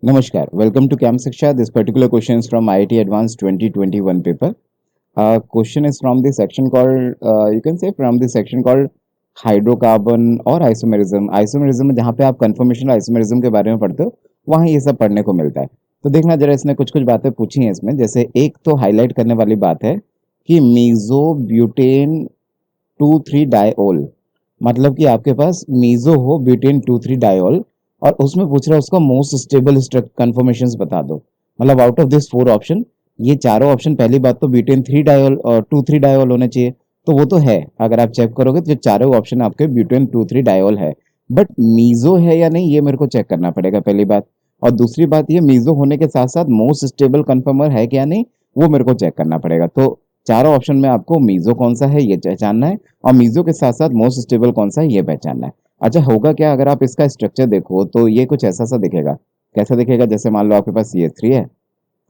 Namaskar. Welcome to Camp Shiksha. This particular question is from IIT Advanced 2021 paper. Question is from the section called, you can say from the section called hydrocarbon और isomerism. Isomerism में जहाँ पे आप confirmation isomerism के बारे में पढ़ते हो वहाँ ये सब पढ़ने को मिलता है। तो देखना जरा, इसने कुछ कुछ बातें पूछी हैं इसमें। जैसे एक तो हाईलाइट करने वाली बात है कि मीजो ब्यूटेन 2,3 डायोल, मतलब कि आपके पास मीजो हो ब्यूटेन 2,3 डायोल और उसमें पूछ रहा है उसका मोस्ट स्टेबल कन्फर्मेशंस बता दो। मतलब out of this four option, ये चारों ऑप्शन, पहली बात तो ब्यूटेन 3 डायोल और 2,3 डायोल होने चाहिए, तो वो तो है। अगर आप चेक करोगे तो चारों ऑप्शन आपके ब्यूटेन 2,3 डायोल है, बट मीजो है या नहीं ये मेरे को चेक करना पड़ेगा, पहली बात। और दूसरी बात, ये मीजो होने के साथ साथ मोस्ट स्टेबल कन्फर्मर है क्या नहीं, वो मेरे को चेक करना पड़ेगा। तो चारों ऑप्शन में आपको मीजो कौन सा है ये पहचानना है, और मीजो के साथ साथ मोस्ट स्टेबल कौन सा है ये पहचानना है। अच्छा, होगा क्या, अगर आप इसका स्ट्रक्चर देखो तो ये कुछ ऐसा सा दिखेगा। कैसा दिखेगा, जैसे मान लो आपके पास CH3 है,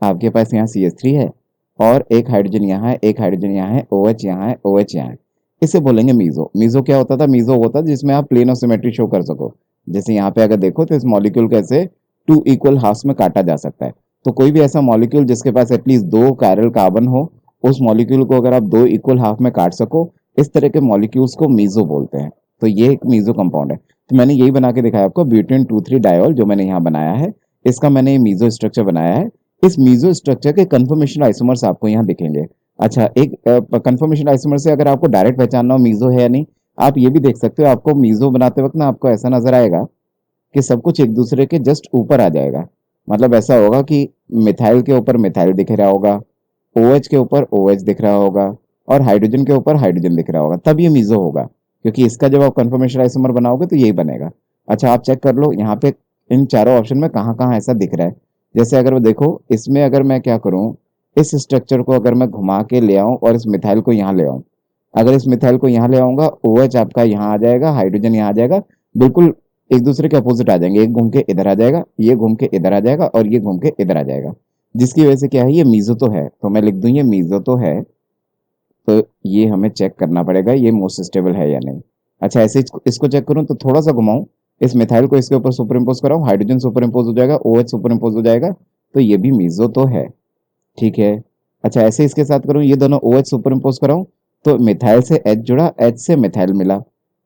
आपके पास यहाँ CH3 है, और एक हाइड्रोजन यहाँ है, एक हाइड्रोजन यहाँ है, OH यहाँ है, OH यहाँ है। इसे बोलेंगे मीजो। मीजो क्या होता था, मीजो होता था जिसमें आप प्लेन ऑफ सिमेट्री शो कर सको। जैसे यहाँ पे अगर देखो तो इस मॉलिक्यूल को ऐसे 2 इक्वल हाफ्स में काटा जा सकता है। तो कोई भी ऐसा मॉलिक्यूल जिसके पास एटलीस्ट 2 कायरल कार्बन हो, उस मॉलिक्यूल को अगर आप 2 इक्वल हाफ में काट सको, इस तरह के मॉलिक्यूल्स को मीजो बोलते हैं। तो ये एक मीजो कंपाउंड है। तो मैंने यही बना के दिखाया आपको, ब्यूटेन 2,3 डायोल जो मैंने यहाँ बनाया है, इसका मैंने मीजो स्ट्रक्चर बनाया है। इस मीजो स्ट्रक्चर के कंफर्मेशन आइसोमर्स आपको यहाँ दिखेंगे। अच्छा, एक कंफर्मेशन आइसोमर से अगर आपको डायरेक्ट पहचानना हो मीजो है या नहीं, आप ये भी देख सकते हो। आपको मीजो बनाते वक्त ना आपको ऐसा नजर आएगा कि सब कुछ एक दूसरे के जस्ट ऊपर आ जाएगा। मतलब ऐसा होगा कि मिथाइल के ऊपर मिथाइल दिख रहा होगा, OH के ऊपर OH दिख रहा होगा, और हाइड्रोजन के ऊपर हाइड्रोजन दिख रहा होगा, तब ये मीजो होगा। क्योंकि इसका जब आप कंफर्मेशन आइसोमर बनाओगे तो यही बनेगा। अच्छा, आप चेक कर लो यहाँ पे इन चारों ऑप्शन में कहाँ कहाँ ऐसा दिख रहा है। जैसे अगर वो देखो, इसमें अगर मैं क्या करूँ, इस स्ट्रक्चर को अगर मैं घुमा के ले आऊं और इस मिथाइल को यहाँ ले आऊं, अगर इस मिथाइल को यहाँ ले आऊंगा, OH आपका यहाँ आ जाएगा, हाइड्रोजन यहाँ आ जाएगा, बिल्कुल एक दूसरे के अपोजिट आ जाएंगे। एक घूम के इधर आ जाएगा, ये घूम के इधर आ जाएगा, और ये घूम के इधर आ जाएगा, जिसकी वजह से क्या है, ये मीजो तो है। तो मैं लिख दूं ये मीजो तो है। तो ये हमें चेक करना पड़ेगा ये मोस्ट स्टेबल है या नहीं। अच्छा, ऐसे इसको चेक करूं तो थोड़ा सा घुमाऊं, इस मिथाइल को इसके ऊपर सुपर इम्पोज कराऊं, हाइड्रोजन सुपर इम्पोज हो जाएगा, OH सुपर इम्पोज हो जाएगा, तो ये भी मीजो तो है। ठीक है। अच्छा, ऐसे इसके साथ करूं, ये दोनों OH सुपर इम्पोज कराऊं, तो मिथाइल से H जुड़ा, H से मिथाइल मिला,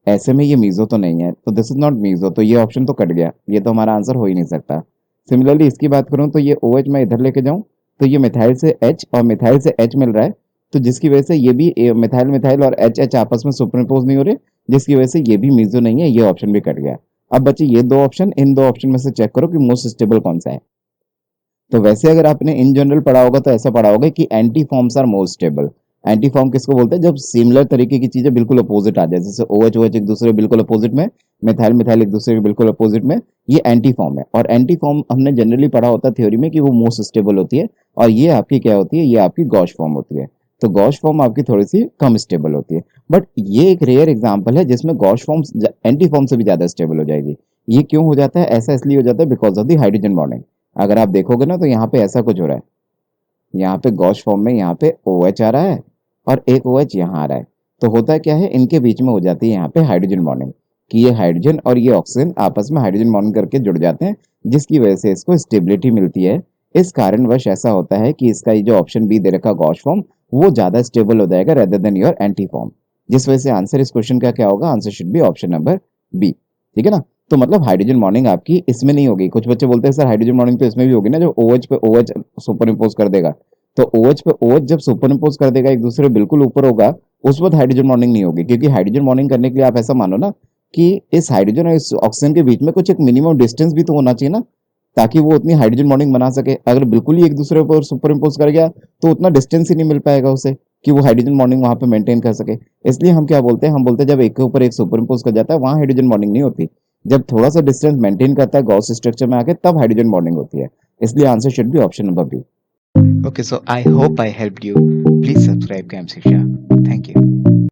ऐसे में ये मीजो तो नहीं है, तो दिस इज नॉट मीजो। तो ये ऑप्शन तो कट गया, ये तो हमारा आंसर हो ही नहीं सकता। सिमिलरली इसकी बात करूं तो ये OH मैं इधर लेके जाऊं, तो ये मिथाइल से H और मिथाइल से H मिल रहा है, तो जिसकी वजह से ये भी मिथाइल मिथाइल और H H आपस में सुपर इम्पोज नहीं हो रहे, जिसकी वजह से ये भी मीजो नहीं है, ये ऑप्शन भी कट गया। अब बचे ये दो ऑप्शन, इन दो ऑप्शन में से चेक करो कि मोस्ट स्टेबल कौन सा है। तो वैसे अगर आपने इन जनरल पढ़ा होगा तो ऐसा पढ़ा होगा कि anti forms are more stable. Anti form किसको बोलते हैं, जब सिमिलर तरीके की चीजें बिल्कुल अपोजिट आ जाए, जैसे OH OH एक दूसरे के बिल्कुल अपोजिट में, मिथाइल मिथाइल एक दूसरे के बिल्कुल अपोजिट में, ये एंटी फॉर्म है। और एंटी फॉर्म हमने जनरली पढ़ा होता है थ्योरी में कि वो मोस्ट स्टेबल होती है, और ये आपकी क्या होती है, ये आपकी गॉश फॉर्म होती है। तो गॉश फॉर्म आपकी थोड़ी सी कम स्टेबल होती है, बट ये एक रेयर एग्जाम्पल है जिसमें गॉश फॉर्म एंटी फॉर्म से भी ज्यादा स्टेबल हो जाएगी। ये क्यों हो जाता है, ऐसा इसलिए हो जाता है because of the hydrogen bonding. अगर आप देखोगे ना तो यहाँ पे ऐसा कुछ हो रहा है, यहाँ पे गॉश फॉर्म में यहाँ पे OH आ रहा है और एक OH यहाँ आ रहा है। तो होता क्या है, इनके बीच में हो जाती है यहाँ पे हाइड्रोजन बॉन्डिंग, कि ये हाइड्रोजन और ये ऑक्सीजन आपस में हाइड्रोजन बॉन्डिंग करके जुड़ जाते हैं, जिसकी वजह से इसको स्टेबिलिटी मिलती है। इस कारणवश ऐसा होता है कि इसका ये जो ऑप्शन बी दे रखा गॉश फॉर्म, वो ज्यादा स्टेबल हो जाएगा rather than your anti form. जिस वजह से आंसर इस क्वेश्चन का क्या होगा, answer should be option number B. ठीक है ना। तो मतलब हाइड्रोजन बॉन्डिंग आपकी इसमें नहीं होगी। कुछ बच्चे बोलते हैं सर हाइड्रोजन बॉन्डिंग तो इसमें भी होगी ना, जब OH पे OH सुपर इम्पोज कर देगा। तो OH पे OH जब सुपर इम्पोज कर देगा, एक दूसरे बिल्कुल ऊपर होगा, उस वक्त हाइड्रोजन बॉन्डिंग नहीं होगी। क्योंकि हाइड्रोजन बॉन्डिंग करने के लिए आप ऐसा मानो ना कि इस हाइड्रोजन और इस ऑक्सीजन के बीच में कुछ एक मिनिमम डिस्टेंस भी तो होना चाहिए ना, ताकि वो उतनी हाइड्रोजन बॉन्डिंग बना सके। अगर बिल्कुल ही एक दूसरे पर सुपर इम्पोज कर गया तो उतना डिस्टेंस ही नहीं मिल पाएगा उसे कि वो हाइड्रोजन बॉन्डिंग वहां पे मेंटेन कर सके। इसलिए हम क्या बोलते हैं, हम बोलते हैं जब एक के ऊपर एक सुपर इम्पोज कर जाता है वहां हाइड्रोजन बॉन्डिंग नहीं होती। जब थोड़ा सा डिस्टेंस मेंटेन करता है गॉस स्ट्रक्चर में आके, तब हाइड्रोजन बॉन्डिंग होती है। इसलिए answer should be option number B. Okay, so I hope I helped you. Please subscribe Camp Shiksha.